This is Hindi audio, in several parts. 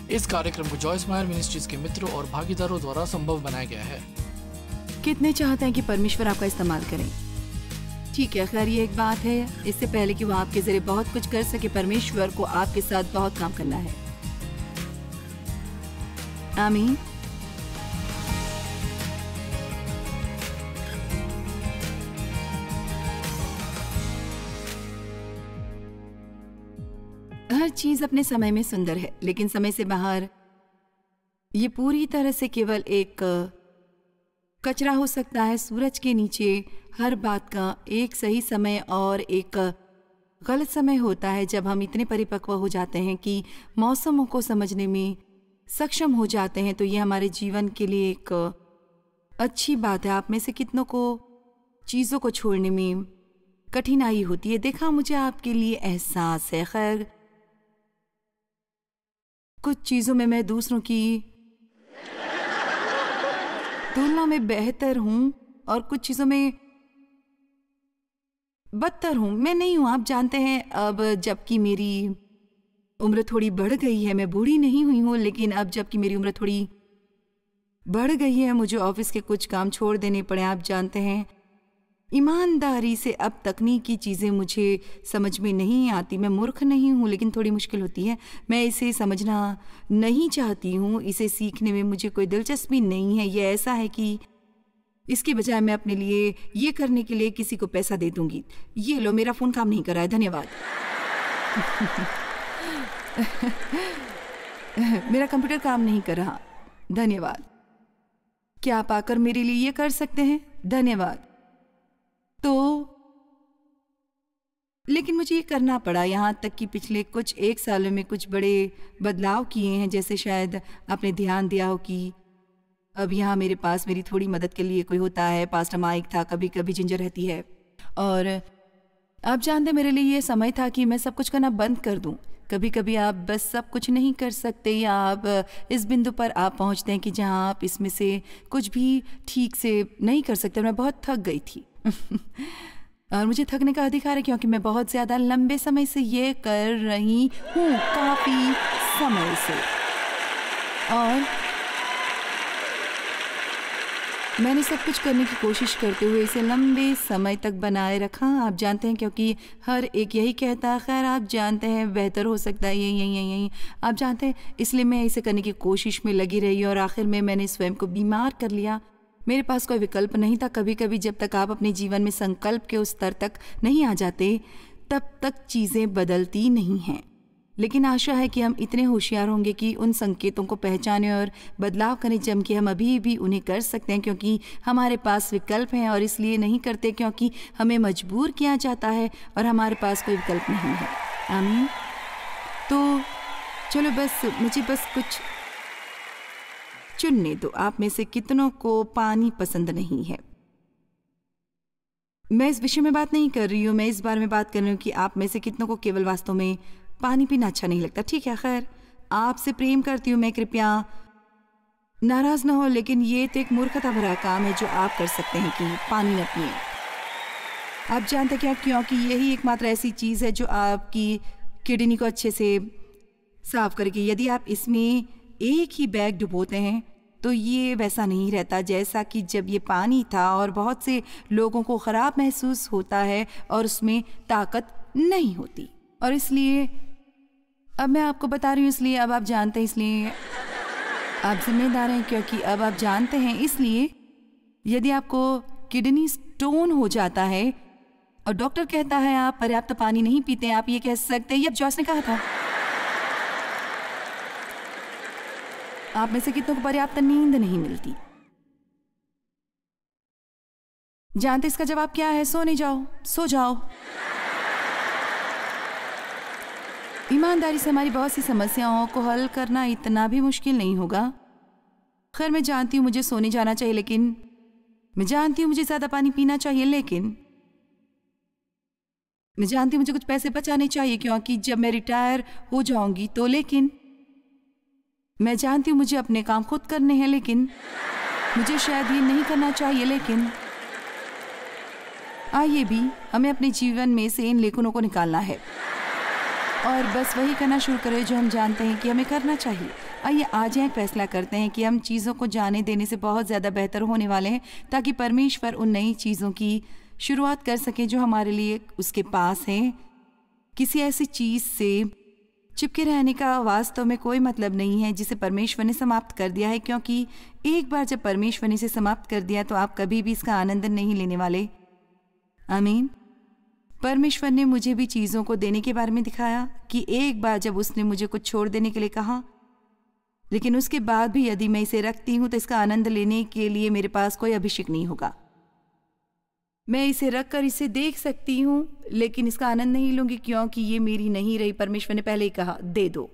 इस कार्यक्रम को जॉयस मायर मिनिस्ट्रीज के मित्रों और भागीदारों द्वारा संभव बनाया गया है। कितने चाहते हैं कि परमेश्वर आपका इस्तेमाल करें? ठीक है, खैर ये एक बात है, इससे पहले कि वो आपके जरिए बहुत कुछ कर सके, परमेश्वर को आपके साथ बहुत काम करना है। आमीन। हर चीज अपने समय में सुंदर है, लेकिन समय से बाहर ये पूरी तरह से केवल एक कचरा हो सकता है। सूरज के नीचे हर बात का एक सही समय और एक गलत समय होता है। जब हम इतने परिपक्व हो जाते हैं कि मौसमों को समझने में सक्षम हो जाते हैं, तो ये हमारे जीवन के लिए एक अच्छी बात है। आप में से कितनों को चीज़ों को छोड़ने में कठिनाई होती है? देखा, मुझे आपके लिए एहसास है। खैर, कुछ चीज़ों में मैं दूसरों की तुलना में बेहतर हूं और कुछ चीज़ों में बदतर हूं। मैं नहीं हूं, आप जानते हैं। अब जबकि मेरी उम्र थोड़ी बढ़ गई है, मैं बूढ़ी नहीं हुई हूं, लेकिन अब जबकि मेरी उम्र थोड़ी बढ़ गई है, मुझे ऑफिस के कुछ काम छोड़ देने पड़े। आप जानते हैं, ईमानदारी से अब तकनीकी चीज़ें मुझे समझ में नहीं आती। मैं मूर्ख नहीं हूँ, लेकिन थोड़ी मुश्किल होती है। मैं इसे समझना नहीं चाहती हूँ, इसे सीखने में मुझे कोई दिलचस्पी नहीं है। ये ऐसा है कि इसके बजाय मैं अपने लिए ये करने के लिए किसी को पैसा दे दूंगी। ये लो, मेरा फ़ोन काम नहीं कर रहा है, धन्यवाद। मेरा कंप्यूटर काम नहीं कर रहा, धन्यवाद। क्या आप आकर मेरे लिए ये कर सकते हैं? धन्यवाद। तो लेकिन मुझे ये करना पड़ा, यहाँ तक कि पिछले कुछ एक सालों में कुछ बड़े बदलाव किए हैं। जैसे शायद आपने ध्यान दिया हो कि अब यहाँ मेरे पास मेरी थोड़ी मदद के लिए कोई होता है। पास्टर माइक था, कभी कभी जिंजर रहती है। और आप जानते, मेरे लिए ये समय था कि मैं सब कुछ करना बंद कर दूं। कभी कभी आप बस सब कुछ नहीं कर सकते, या आप इस बिंदु पर आप पहुँचते हैं कि जहाँ आप इसमें से कुछ भी ठीक से नहीं कर सकते। मैं बहुत थक गई थी और मुझे थकने का अधिकार है, क्योंकि मैं बहुत ज़्यादा लंबे समय से ये कर रही हूँ, काफ़ी समय से। और मैंने सब कुछ करने की कोशिश करते हुए इसे लंबे समय तक बनाए रखा। आप जानते हैं, क्योंकि हर एक यही कहता है। खैर, आप जानते हैं, बेहतर हो सकता है यही। आप जानते हैं, इसलिए मैं इसे करने की कोशिश में लगी रही और आखिर में मैंने स्वयं को बीमार कर लिया। मेरे पास कोई विकल्प नहीं था। कभी कभी जब तक आप अपने जीवन में संकल्प के उस स्तर तक नहीं आ जाते, तब तक चीज़ें बदलती नहीं हैं। लेकिन आशा है कि हम इतने होशियार होंगे कि उन संकेतों को पहचानें और बदलाव करें, जबकि हम अभी भी उन्हें कर सकते हैं, क्योंकि हमारे पास विकल्प हैं। और इसलिए नहीं करते क्योंकि हमें मजबूर किया जाता है और हमारे पास कोई विकल्प नहीं है। आमीन। तो चलो, बस मुझे बस कुछ चुनने दो। आप में से कितनों को पानी पसंद नहीं है? मैं इस विषय में बात नहीं कर रही हूँ, मैं इस बारे में बात कर रही हूँ कि आप में से कितनों को केवल वास्तव में पानी पीना अच्छा नहीं लगता। ठीक है, खैर, आपसे प्रेम करती हूँ मैं, कृपया नाराज ना हो, लेकिन ये तो एक मूर्खता भरा काम है जो आप कर सकते हैं कि पानी न पिए। आप जानते क्या? क्योंकि यही एकमात्र ऐसी चीज़ है जो आपकी किडनी को अच्छे से साफ करेगी। यदि आप इसमें एक ही बैग डुबोते हैं तो ये वैसा नहीं रहता जैसा कि जब ये पानी था, और बहुत से लोगों को ख़राब महसूस होता है और उसमें ताकत नहीं होती। और इसलिए अब मैं आपको बता रही हूँ, इसलिए अब आप जानते हैं, इसलिए आप जिम्मेदार हैं, क्योंकि अब आप जानते हैं। इसलिए यदि आपको किडनी स्टोन हो जाता है और डॉक्टर कहता है आप पर्याप्त पानी नहीं पीते, आप ये कह सकते हैं, ये जॉस ने कहा था। आप में से कितनों को पर्याप्त नींद नहीं मिलती? जानते इसका जवाब क्या है? सोने जाओ, सो जाओ। ईमानदारी से हमारी बहुत सी समस्याओं को हल करना इतना भी मुश्किल नहीं होगा। खैर, मैं जानती हूँ मुझे सोने जाना चाहिए, लेकिन मैं जानती हूँ मुझे ज़्यादा पानी पीना चाहिए, लेकिन मैं जानती हूँ मुझे कुछ पैसे बचाने चाहिए, क्योंकि जब मैं रिटायर हो जाऊंगी तो, लेकिन मैं जानती हूँ मुझे अपने काम खुद करने हैं, लेकिन मुझे शायद ये नहीं करना चाहिए। लेकिन आइए भी, हमें अपने जीवन में से इन लेखनों को निकालना है। और बस वही करना शुरू करें जो हम जानते हैं कि हमें करना चाहिए। आइए आज यह फैसला करते हैं कि हम चीज़ों को जाने देने से बहुत ज़्यादा बेहतर होने वाले हैं, ताकि परमेश्वर उन नई चीज़ों की शुरुआत कर सकें जो हमारे लिए उसके पास हैं। किसी ऐसी चीज़ से चिपके रहने का वास्तव में कोई मतलब नहीं है जिसे परमेश्वर ने समाप्त कर दिया है, क्योंकि एक बार जब परमेश्वर ने इसे समाप्त कर दिया तो आप कभी भी इसका आनंद नहीं लेने वाले। आमीन। परमेश्वर ने मुझे भी चीज़ों को देने के बारे में दिखाया कि एक बार जब उसने मुझे कुछ छोड़ देने के लिए कहा, लेकिन उसके बाद भी यदि मैं इसे रखती हूँ तो इसका आनंद लेने के लिए मेरे पास कोई अभिषेक नहीं होगा। मैं इसे रखकर इसे देख सकती हूँ लेकिन इसका आनंद नहीं लूंगी, क्योंकि ये मेरी नहीं रही। परमेश्वर ने पहले ही कहा दे दो।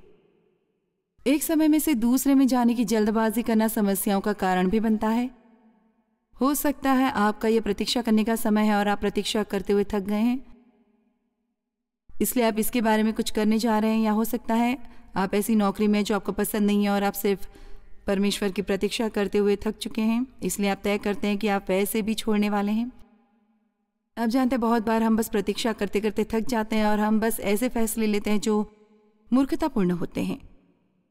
एक समय में से दूसरे में जाने की जल्दबाजी करना समस्याओं का कारण भी बनता है। हो सकता है आपका यह प्रतीक्षा करने का समय है और आप प्रतीक्षा करते हुए थक गए हैं, इसलिए आप इसके बारे में कुछ करने जा रहे हैं। या हो सकता है आप ऐसी नौकरी में जो आपको पसंद नहीं है और आप सिर्फ परमेश्वर की प्रतीक्षा करते हुए थक चुके हैं, इसलिए आप तय करते हैं कि आप वैसे भी छोड़ने वाले हैं। आप जानते हैं बहुत बार हम बस प्रतीक्षा करते करते थक जाते हैं और हम बस ऐसे फैसले लेते हैं जो मूर्खतापूर्ण होते हैं।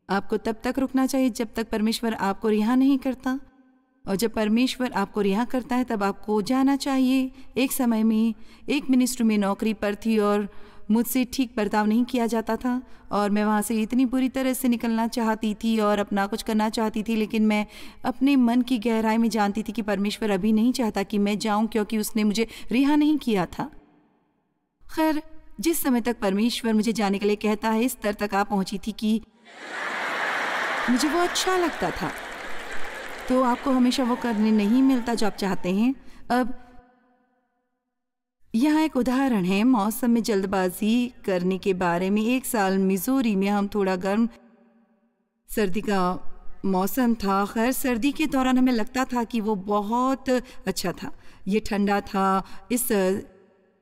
आपको तब तक रुकना चाहिए जब तक परमेश्वर आपको रिहा नहीं करता, और जब परमेश्वर आपको रिहा करता है तब आपको जाना चाहिए। एक समय में एक मिनिस्ट्री में नौकरी पर थी और मुझसे ठीक बर्ताव नहीं किया जाता था और मैं वहाँ से इतनी बुरी तरह से निकलना चाहती थी और अपना कुछ करना चाहती थी, लेकिन मैं अपने मन की गहराई में जानती थी कि परमेश्वर अभी नहीं चाहता कि मैं जाऊं, क्योंकि उसने मुझे रिहा नहीं किया था। खैर, जिस समय तक परमेश्वर मुझे जाने के लिए कहता है इस स्तर तक आ पहुंची थी कि मुझे वो अच्छा लगता था। तो आपको हमेशा वो करने नहीं मिलता जो आप चाहते हैं। अब यहाँ एक उदाहरण है मौसम में जल्दबाजी करने के बारे में। एक साल मिजोरी में हम थोड़ा गर्म सर्दी का मौसम था। खैर, सर्दी के दौरान हमें लगता था कि वो बहुत अच्छा था। ये ठंडा था। इस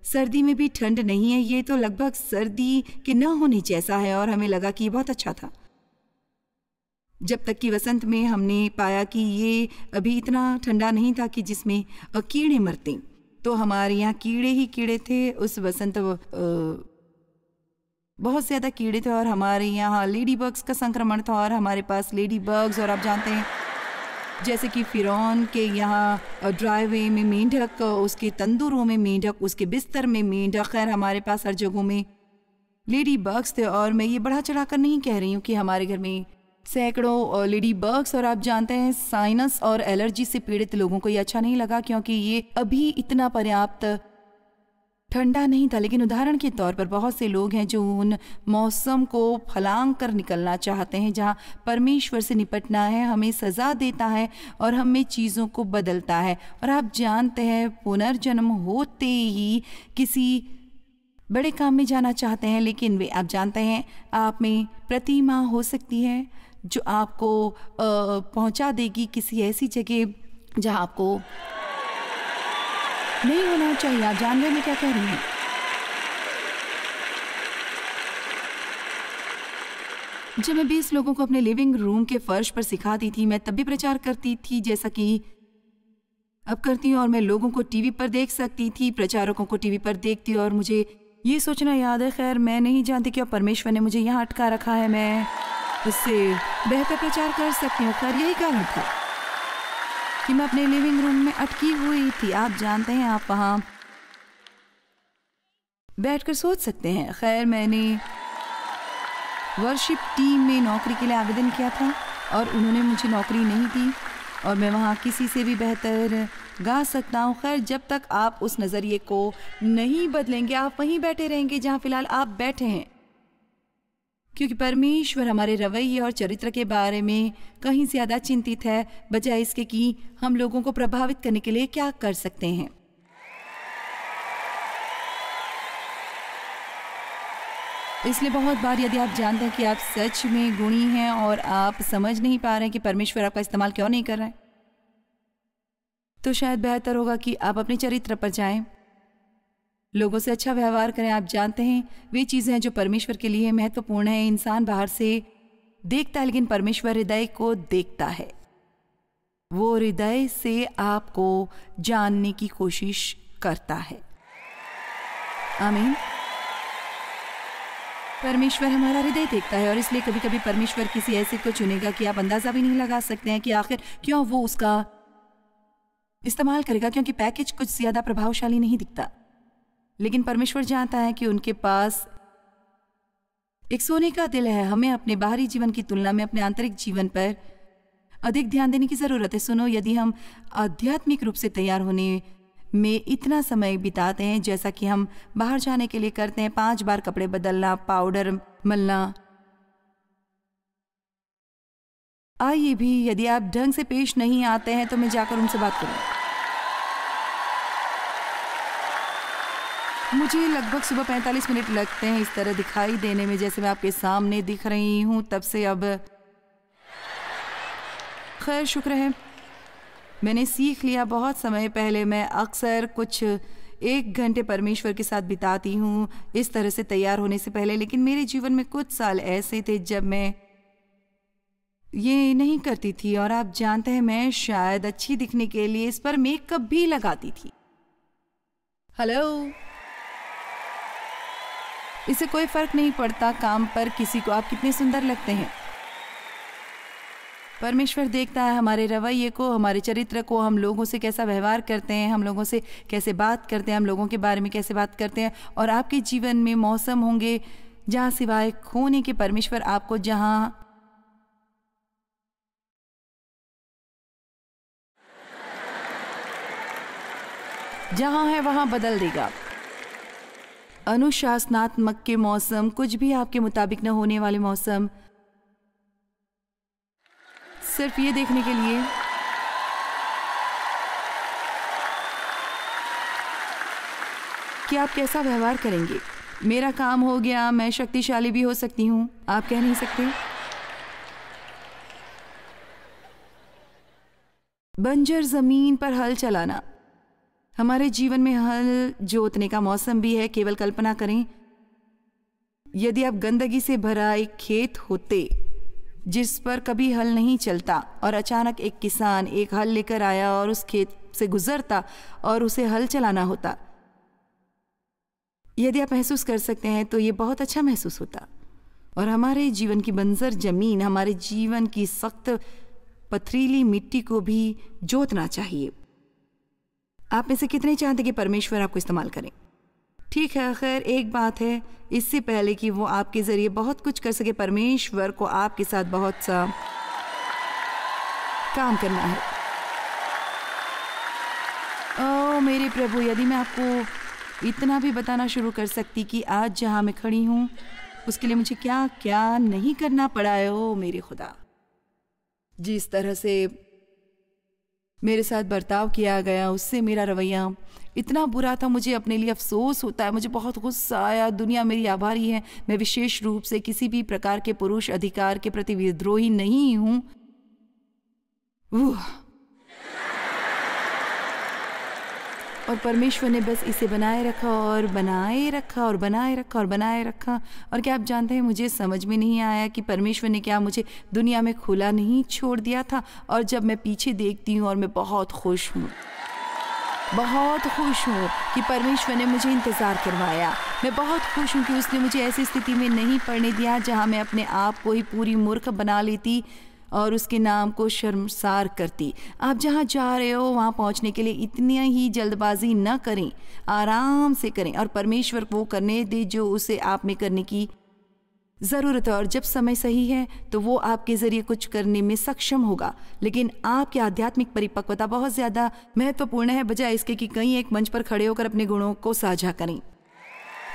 सर्दी में भी ठंड नहीं है, ये तो लगभग सर्दी के न होने जैसा है, और हमें लगा कि ये बहुत अच्छा था। जब तक कि वसंत में हमने पाया कि ये अभी इतना ठंडा नहीं था कि जिसमें कीड़े मरते। तो हमारे यहाँ कीड़े ही कीड़े थे। उस वसंत बहुत ज़्यादा कीड़े थे और हमारे यहाँ लेडी बग्स का संक्रमण था और हमारे पास लेडी बग्स, और आप जानते हैं जैसे कि फिरौन के यहाँ ड्राइवे में मेंढक, उसके तंदूरों में मेंढक, उसके बिस्तर में मेंढक। खैर, हमारे पास हर जगहों में लेडी बग्स थे। और मैं ये बढ़ा चढ़ा कर नहीं कह रही हूँ कि हमारे घर में सैकड़ों लेडी बग्स, और आप जानते हैं साइनस और एलर्जी से पीड़ित लोगों को ये अच्छा नहीं लगा, क्योंकि ये अभी इतना पर्याप्त ठंडा नहीं था। लेकिन उदाहरण के तौर पर बहुत से लोग हैं जो उन मौसम को फलांग कर निकलना चाहते हैं जहां परमेश्वर से निपटना है, हमें सज़ा देता है और हमें चीज़ों को बदलता है। और आप जानते हैं पुनर्जन्म होते ही किसी बड़े काम में जाना चाहते हैं, लेकिन वे, आप जानते हैं, आप में प्रतिमा हो सकती है जो आपको पहुंचा देगी किसी ऐसी जगह जहां आपको नहीं होना चाहिए। आप जान रहे मैं क्या कह रही हूँ? जब मैं 20 लोगों को अपने लिविंग रूम के फर्श पर सिखाती थी, मैं तब भी प्रचार करती थी जैसा कि अब करती हूँ, और मैं लोगों को टीवी पर देख सकती थी, प्रचारकों को टीवी पर देखती, और मुझे ये सोचना याद है, खैर मैं नहीं जानती कि परमेश्वर ने मुझे यहाँ अटका रखा है, मैं उससे बेहतर प्रचार कर सकती हूँ। खैर, यही कारण था कि मैं अपने लिविंग रूम में अटकी हुई थी। आप जानते हैं, आप वहाँ बैठकर सोच सकते हैं। खैर, मैंने वर्शिप टीम में नौकरी के लिए आवेदन किया था और उन्होंने मुझे नौकरी नहीं दी, और मैं वहाँ किसी से भी बेहतर गा सकता हूँ। खैर, जब तक आप उस नज़रिए को नहीं बदलेंगे, आप वहीं बैठे रहेंगे जहाँ फ़िलहाल आप बैठे हैं, क्योंकि परमेश्वर हमारे रवैये और चरित्र के बारे में कहीं ज़्यादा चिंतित है बजाय इसके कि हम लोगों को प्रभावित करने के लिए क्या कर सकते हैं। इसलिए बहुत बार यदि आप जानते हैं कि आप सच में गुणी हैं और आप समझ नहीं पा रहे हैं कि परमेश्वर आपका इस्तेमाल क्यों नहीं कर रहा है, तो शायद बेहतर होगा कि आप अपने चरित्र पर जाएं, लोगों से अच्छा व्यवहार करें। आप जानते हैं, वे चीज़ें हैं जो परमेश्वर के लिए महत्वपूर्ण है। इंसान बाहर से देखता है, लेकिन परमेश्वर हृदय को देखता है। वो हृदय से आपको जानने की कोशिश करता है। आमीन। परमेश्वर हमारा हृदय देखता है और इसलिए कभी कभी परमेश्वर किसी ऐसे को चुनेगा कि आप अंदाजा भी नहीं लगा सकते हैं कि आखिर क्यों वो उसका इस्तेमाल करेगा, क्योंकि पैकेज कुछ ज्यादा प्रभावशाली नहीं दिखता, लेकिन परमेश्वर जानता है कि उनके पास एक सोने का दिल है। हमें अपने बाहरी जीवन की तुलना में अपने आंतरिक जीवन पर अधिक ध्यान देने की जरूरत है। सुनो, यदि हम आध्यात्मिक रूप से तैयार होने में इतना समय बिताते हैं जैसा कि हम बाहर जाने के लिए करते हैं, 5 बार कपड़े बदलना, पाउडर मलना, आइए भी यदि आप ढंग से पेश नहीं आते हैं तो मैं जाकर उनसे बात करूं। मुझे लगभग सुबह 45 मिनट लगते हैं इस तरह दिखाई देने में जैसे मैं आपके सामने दिख रही हूं तब से। अब खैर शुक्र है मैंने सीख लिया। बहुत समय पहले मैं अक्सर कुछ 1 घंटे परमेश्वर के साथ बिताती हूँ इस तरह से तैयार होने से पहले, लेकिन मेरे जीवन में कुछ साल ऐसे थे जब मैं ये नहीं करती थी। और आप जानते हैं मैं शायद अच्छी दिखने के लिए इस पर मेकअप भी लगाती थी। हेलो, इससे कोई फर्क नहीं पड़ता काम पर किसी को आप कितने सुंदर लगते हैं। परमेश्वर देखता है हमारे रवैये को, हमारे चरित्र को, हम लोगों से कैसा व्यवहार करते हैं, हम लोगों से कैसे बात करते हैं, हम लोगों के बारे में कैसे बात करते हैं। और आपके जीवन में मौसम होंगे जहाँ सिवाय खोने के परमेश्वर आपको जहाँ है वहाँ बदल देगा। अनुशासनात्मक के मौसम, कुछ भी आपके मुताबिक न होने वाले मौसम, सिर्फ ये देखने के लिए कि आप कैसा व्यवहार करेंगे। मेरा काम हो गया, मैं शक्तिशाली भी हो सकती हूं, आप कह नहीं सकते। बंजर जमीन पर हल चलाना, हमारे जीवन में हल जोतने का मौसम भी है। केवल कल्पना करें यदि आप गंदगी से भरा एक खेत होते जिस पर कभी हल नहीं चलता और अचानक एक किसान एक हल लेकर आया और उस खेत से गुजरता और उसे हल चलाना होता। यदि आप महसूस कर सकते हैं तो ये बहुत अच्छा महसूस होता। और हमारे जीवन की बंजर जमीन, हमारे जीवन की सख्त पथरीली मिट्टी को भी जोतना चाहिए। आप में से कितने चाहते कि परमेश्वर आपको इस्तेमाल करें? ठीक है, खैर एक बात है, इससे पहले कि वो आपके जरिए बहुत कुछ कर सके, परमेश्वर को आपके साथ बहुत सा काम करना है। ओ मेरे प्रभु, यदि मैं आपको इतना भी बताना शुरू कर सकती कि आज जहां मैं खड़ी हूं उसके लिए मुझे क्या क्या नहीं करना पड़ा है। ओ मेरे खुदा, जिस तरह से मेरे साथ बर्ताव किया गया उससे मेरा रवैया इतना बुरा था, मुझे अपने लिए अफसोस होता है, मुझे बहुत गुस्सा आया। दुनिया मेरी आभारी है। मैं विशेष रूप से किसी भी प्रकार के पुरुष अधिकार के प्रति विद्रोही नहीं हूं। और परमेश्वर ने बस इसे बनाए रखा और बनाए रखा और बनाए रखा और बनाए रखा। और क्या आप जानते हैं, मुझे समझ में नहीं आया कि परमेश्वर ने क्या मुझे दुनिया में खुला नहीं छोड़ दिया था। और जब मैं पीछे देखती हूँ और मैं बहुत खुश हूँ कि परमेश्वर ने मुझे इंतज़ार करवाया। मैं बहुत खुश हूँ कि उसने मुझे ऐसी स्थिति में नहीं पड़ने दिया जहाँ मैं अपने आप को ही पूरी मूर्ख बना लेती और उसके नाम को शर्मसार करती। आप जहाँ जा रहे हो वहाँ पहुँचने के लिए इतनी ही जल्दबाजी न करें, आराम से करें और परमेश्वर को करने दे जो उसे आप में करने की ज़रूरत है। और जब समय सही है तो वो आपके ज़रिए कुछ करने में सक्षम होगा। लेकिन आपकी आध्यात्मिक परिपक्वता बहुत ज़्यादा महत्वपूर्ण है, बजाय इसके कि कहीं एक मंच पर खड़े होकर अपने गुणों को साझा करें।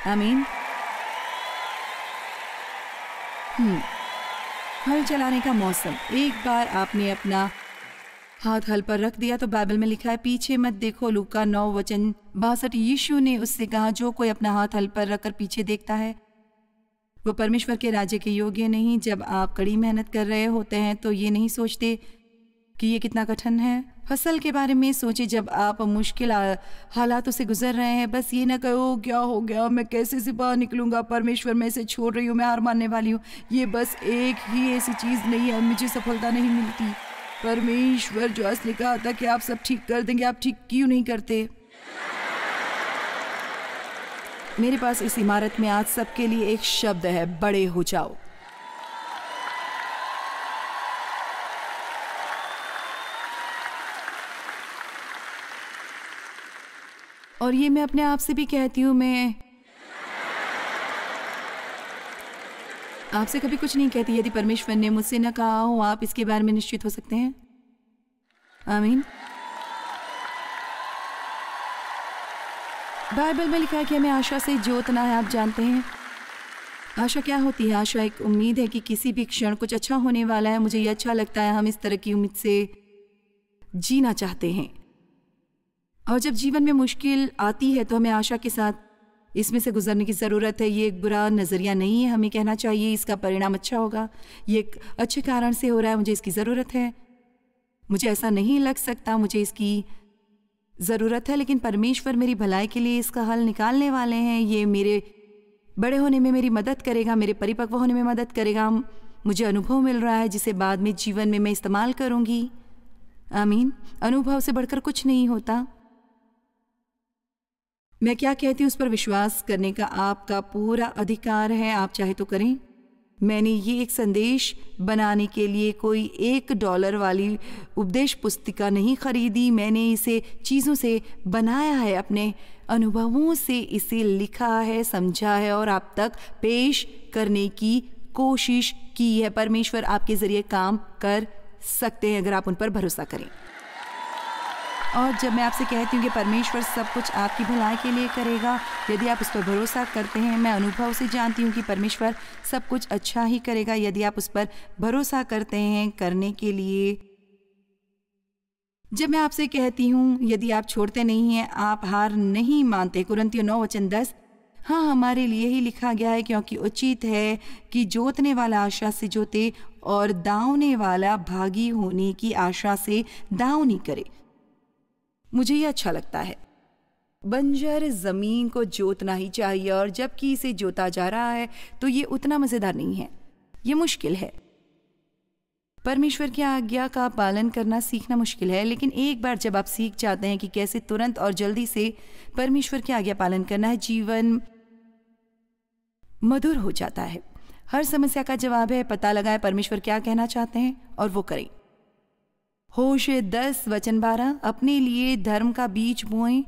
आमीन। हल चलाने का मौसम। एक बार आपने अपना हाथ हल पर रख दिया तो बाइबल में लिखा है, पीछे मत देखो। लूका 9:62। यीशु ने उससे कहा, जो कोई अपना हाथ हल पर रखकर पीछे देखता है वो परमेश्वर के राज्य के योग्य नहीं। जब आप कड़ी मेहनत कर रहे होते हैं तो ये नहीं सोचते कि ये कितना कठिन है। फसल के बारे में सोचिए, जब आप मुश्किल हालातों से गुजर रहे हैं, बस ये ना कहो क्या हो गया, मैं कैसे से बाहर निकलूंगा, परमेश्वर मैं इसे छोड़ रही हूँ, मैं हार मानने वाली हूँ। ये बस एक ही ऐसी चीज़ नहीं है, मुझे सफलता नहीं मिलती। परमेश्वर जो असली कहा था कि आप सब ठीक कर देंगे, आप ठीक क्यों नहीं करते? मेरे पास इस इमारत में आज सबके लिए एक शब्द है, बड़े हो जाओ। और ये मैं अपने आप से भी कहती हूँ, मैं आपसे कभी कुछ नहीं कहती यदि परमेश्वर ने मुझसे न कहा हो। आप इसके बारे में निश्चित हो सकते हैं। आमीन। बाइबल में लिखा है कि हमें आशा से जोतना है। आप जानते हैं आशा क्या होती है? आशा एक उम्मीद है कि किसी भी क्षण कुछ अच्छा होने वाला है। मुझे ये अच्छा लगता है, हम इस तरह की उम्मीद से जीना चाहते हैं। और जब जीवन में मुश्किल आती है तो हमें आशा के साथ इसमें से गुजरने की ज़रूरत है। ये एक बुरा नज़रिया नहीं है, हमें कहना चाहिए इसका परिणाम अच्छा होगा, ये एक अच्छे कारण से हो रहा है, मुझे इसकी ज़रूरत है। मुझे ऐसा नहीं लग सकता मुझे इसकी ज़रूरत है, लेकिन परमेश्वर मेरी भलाई के लिए इसका हल निकालने वाले हैं। ये मेरे बड़े होने में मेरी मदद करेगा, मेरे परिपक्व होने में मदद करेगा। मुझे अनुभव मिल रहा है जिसे बाद में जीवन में मैं इस्तेमाल करूँगी। आमीन। अनुभव से बढ़कर कुछ नहीं होता। मैं क्या कहती हूँ उस पर विश्वास करने का आपका पूरा अधिकार है, आप चाहे तो करें। मैंने ये एक संदेश बनाने के लिए कोई $1 वाली उपदेश पुस्तिका नहीं खरीदी। मैंने इसे चीज़ों से बनाया है, अपने अनुभवों से इसे लिखा है, समझा है और आप तक पेश करने की कोशिश की है। परमेश्वर आपके ज़रिए काम कर सकते हैं अगर आप उन पर भरोसा करें। और जब मैं आपसे कहती हूँ कि परमेश्वर सब कुछ आपकी भलाई के लिए करेगा, यदि आप उस पर भरोसा करते हैं, मैं अनुभव से जानती हूँ कि परमेश्वर सब कुछ अच्छा ही करेगा यदि आप उस पर भरोसा करते हैं करने के लिए। जब मैं आपसे कहती हूँ यदि आप छोड़ते नहीं हैं, आप हार नहीं मानते। कुरिन्थियों 9:10, हाँ हमारे लिए ही लिखा गया है, क्योंकि उचित है कि जोतने वाला आशा से जोते और दावने वाला भागी होने की आशा से दावनी करे। मुझे ये अच्छा लगता है। बंजर ज़मीन को जोतना ही चाहिए, और जबकि इसे जोता जा रहा है तो ये उतना मज़ेदार नहीं है, ये मुश्किल है। परमेश्वर की आज्ञा का पालन करना सीखना मुश्किल है, लेकिन एक बार जब आप सीख जाते हैं कि कैसे तुरंत और जल्दी से परमेश्वर की आज्ञा पालन करना है, जीवन मधुर हो जाता है। हर समस्या का जवाब है पता लगाएं परमेश्वर क्या कहना चाहते हैं और वो करें। होशे 10:12, अपने लिए धर्म का बीज बोएं,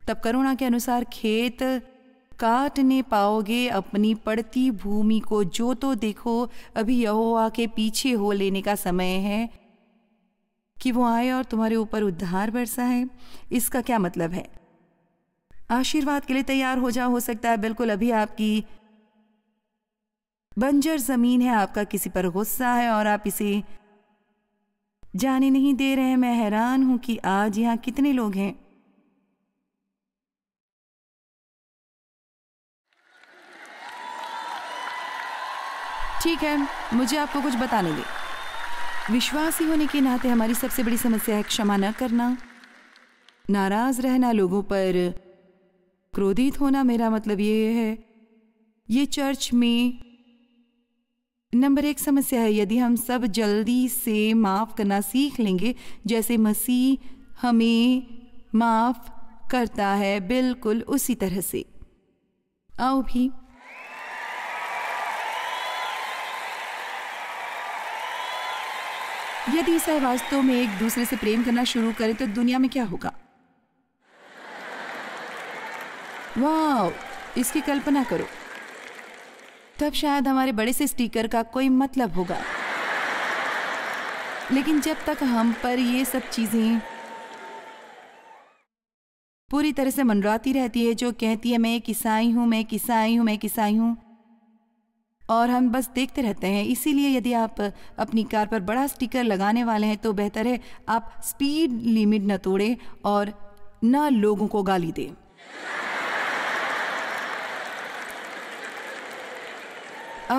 तब करुणा के अनुसार खेत काटने पाओगे। अपनी पड़ती भूमि को जोतो, देखो अभी यहोवा के पीछे हो लेने का समय है कि वो आए और तुम्हारे ऊपर उद्धार बरसाए। इसका क्या मतलब है? आशीर्वाद के लिए तैयार हो जाओ। हो सकता है बिल्कुल अभी आपकी बंजर जमीन है, आपका किसी पर गुस्सा है और आप इसे जाने नहीं दे रहे हैं। मैं हैरान हूं कि आज यहां कितने लोग हैं ठीक है, मुझे आपको कुछ बताने दे। विश्वासी होने के नाते हमारी सबसे बड़ी समस्या है क्षमा न करना, नाराज रहना, लोगों पर क्रोधित होना। मेरा मतलब ये है, ये चर्च में नंबर 1 समस्या है। यदि हम सब जल्दी से माफ़ करना सीख लेंगे जैसे मसीह हमें माफ़ करता है, बिल्कुल उसी तरह से। आओ भी यदि ईसाई वास्तव में एक दूसरे से प्रेम करना शुरू करें तो दुनिया में क्या होगा? वाह, इसकी कल्पना करो। तब शायद हमारे बड़े से स्टिकर का कोई मतलब होगा। लेकिन जब तक हम पर ये सब चीजें पूरी तरह से मंडराती रहती है, जो कहती है मैं एक ईसाई हूं, मैं एक ईसाई हूं, मैं एक ईसाई हूं, और हम बस देखते रहते हैं। इसीलिए यदि आप अपनी कार पर बड़ा स्टिकर लगाने वाले हैं तो बेहतर है आप स्पीड लिमिट न तोड़ें और न लोगों को गाली दें।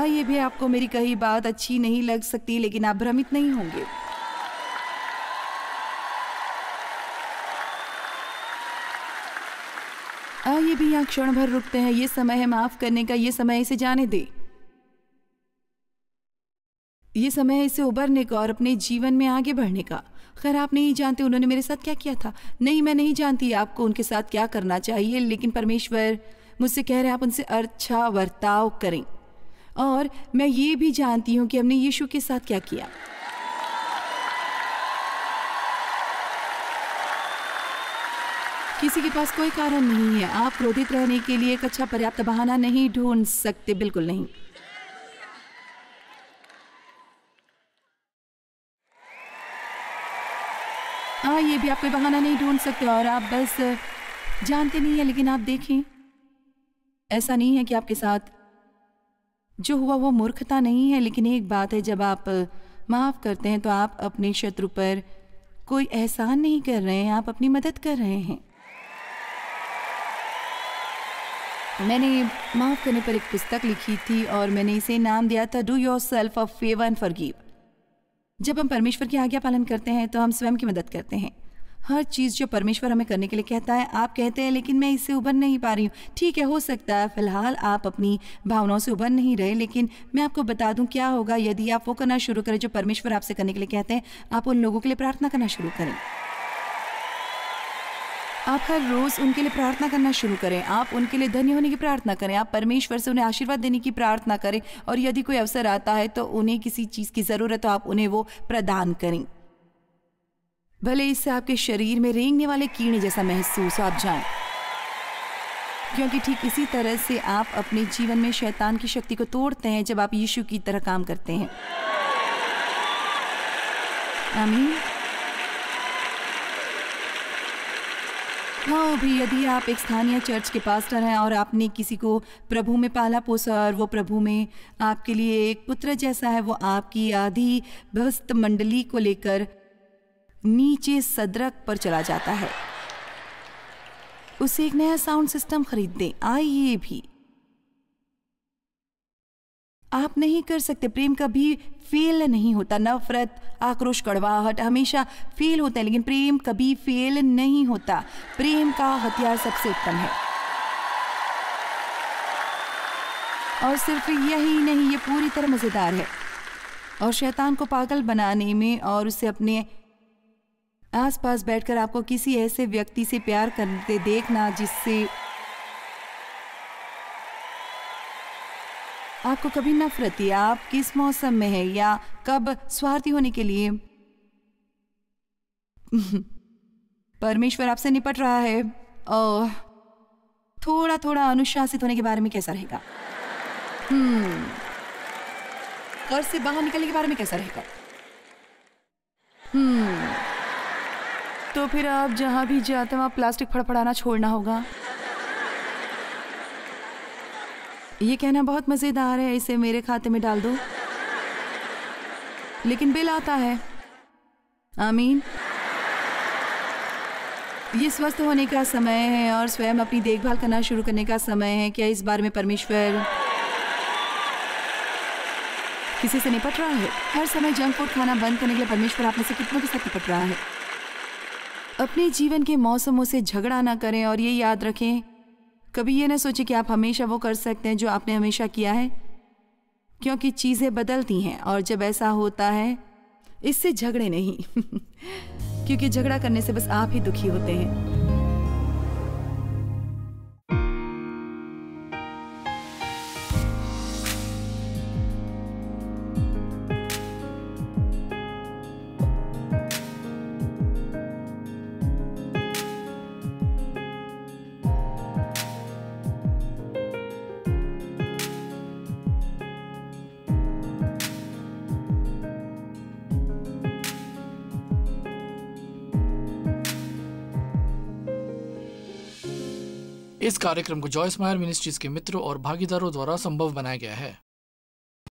ये भी आपको मेरी कही बात अच्छी नहीं लग सकती, लेकिन आप भ्रमित नहीं होंगे। ये भी यहाँ क्षण भर रुकते हैं। ये समय है माफ करने का, ये समय इसे जाने दे, ये समय है इसे उबरने का और अपने जीवन में आगे बढ़ने का। खैर, आप नहीं जानते उन्होंने मेरे साथ क्या किया था। नहीं, मैं नहीं जानती आपको उनके साथ क्या करना चाहिए, लेकिन परमेश्वर मुझसे कह रहे हैं आप उनसे अच्छा बर्ताव करें। और मैं ये भी जानती हूँ कि हमने यीशु के साथ क्या किया। किसी के पास कोई कारण नहीं है। आप क्रोधित रहने के लिए एक अच्छा पर्याप्त बहाना नहीं ढूंढ सकते, बिल्कुल नहीं। हाँ, ये भी आप कोई बहाना नहीं ढूंढ सकते और आप बस जानते नहीं हैं। लेकिन आप देखें, ऐसा नहीं है कि आपके साथ जो हुआ वो मूर्खता नहीं है, लेकिन एक बात है, जब आप माफ़ करते हैं तो आप अपने शत्रु पर कोई एहसान नहीं कर रहे हैं, आप अपनी मदद कर रहे हैं। मैंने माफ़ करने पर एक पुस्तक लिखी थी और मैंने इसे नाम दिया था do your self a favour and forgive. जब हम परमेश्वर की आज्ञा पालन करते हैं तो हम स्वयं की मदद करते हैं। हर चीज़ जो परमेश्वर हमें करने के लिए कहता है, आप कहते हैं लेकिन मैं इससे उबर नहीं पा रही हूँ। ठीक है, हो सकता है फिलहाल आप अपनी भावनाओं से उबर नहीं रहे, लेकिन मैं आपको बता दूं क्या होगा यदि आप वो करना शुरू करें जो परमेश्वर आपसे करने के लिए कहते हैं। आप उन लोगों के लिए प्रार्थना करना शुरू करें। आप हर रोज़ उनके लिए प्रार्थना करना शुरू करें। आप उनके लिए धन्य होने की प्रार्थना करें। आप परमेश्वर से उन्हें आशीर्वाद देने की प्रार्थना करें। और यदि कोई अवसर आता है तो उन्हें किसी चीज़ की ज़रूरत हो, आप उन्हें वो प्रदान करें। भले इससे आपके शरीर में रेंगने वाले कीड़े जैसा महसूस हो, आप जाएं, क्योंकि ठीक इसी तरह से आप अपने जीवन में शैतान की शक्ति को तोड़ते हैं जब आप यीशु की तरह काम करते हैं। आमीन। हाँ, भी यदि आप एक स्थानीय चर्च के पास्टर हैं और आपने किसी को प्रभु में पाला पोसा और वो प्रभु में आपके लिए एक पुत्र जैसा है, वो आपकी आधी भस्त मंडली को लेकर नीचे सदरक पर चला जाता है, उसे एक नया साउंड सिस्टम खरीद दें। आइए भी, आप नहीं कर सकते। प्रेम कभी फेल नहीं होता। नफरत, आक्रोश, कड़वाहट हमेशा फेल होता है, लेकिन प्रेम कभी फेल नहीं होता। प्रेम का हथियार सबसे उत्तम है। और सिर्फ यही नहीं, ये पूरी तरह मजेदार है। और शैतान को पागल बनाने में और उसे अपने आसपास बैठकर आपको किसी ऐसे व्यक्ति से प्यार करते देखना जिससे आपको कभी नफरत है, आप किस मौसम में है या कब स्वार्थी होने के लिए परमेश्वर आपसे निपट रहा है और थोड़ा थोड़ा अनुशासित होने के बारे में कैसा रहेगा? घर से बाहर निकलने के बारे में कैसा रहेगा? तो फिर आप जहां भी जाते हैं वहां प्लास्टिक फड़फड़ाना छोड़ना होगा। ये कहना बहुत मजेदार है, इसे मेरे खाते में डाल दो, लेकिन बिल आता है। आमीन। ये स्वस्थ होने का समय है और स्वयं अपनी देखभाल करना शुरू करने का समय है। क्या इस बारे में परमेश्वर किसी से निपट रहा है? हर समय जंक फूड खाना बंद करने के लिए परमेश्वर आप में से कितनों के साथ निपट रहा है? अपने जीवन के मौसमों से झगड़ा ना करें और ये याद रखें, कभी ये ना सोचें कि आप हमेशा वो कर सकते हैं जो आपने हमेशा किया है, क्योंकि चीज़ें बदलती हैं। और जब ऐसा होता है, इससे झगड़े नहीं क्योंकि झगड़ा करने से बस आप ही दुखी होते हैं। इस कार्यक्रम को जॉयस मायर मिनिस्ट्रीज के मित्रों और भागीदारों द्वारा संभव बनाया गया है।